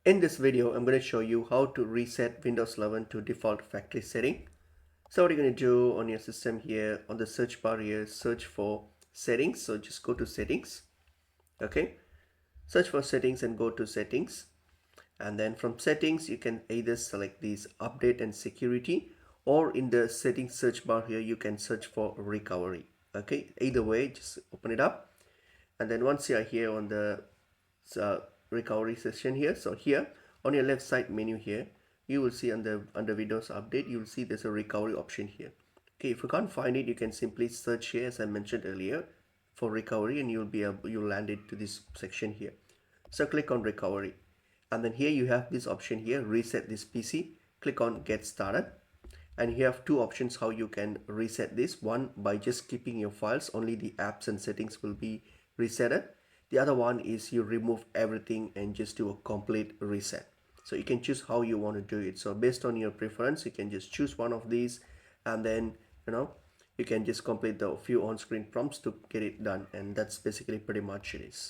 In this video, I'm going to show you how to reset Windows 11 to default factory setting. So what you're going to do on your system here, on the search bar here, search for settings. So just go to settings, okay? Search for settings and go to settings. And then from settings, you can either select these update and security, or in the settings search bar here, you can search for recovery, okay? Either way, just open it up. And then once you are here on the uh, recovery session here, so here on your left side menu here, you will see under Windows Update, you will see there's a recovery option here. Okay, if you can't find it, you can simply search here as I mentioned earlier for recovery, and you'll land it to this section here. So click on recovery, and then here you have this option here, reset this PC. Click on get started, and you have two options how you can reset this. One, by just keeping your files, only the apps and settings will be resetted. The other one is you remove everything and just do a complete reset. So you can choose how you want to do it. So based on your preference, you can just choose one of these, and then you can just complete the few on-screen prompts to get it done, and that's basically pretty much it is.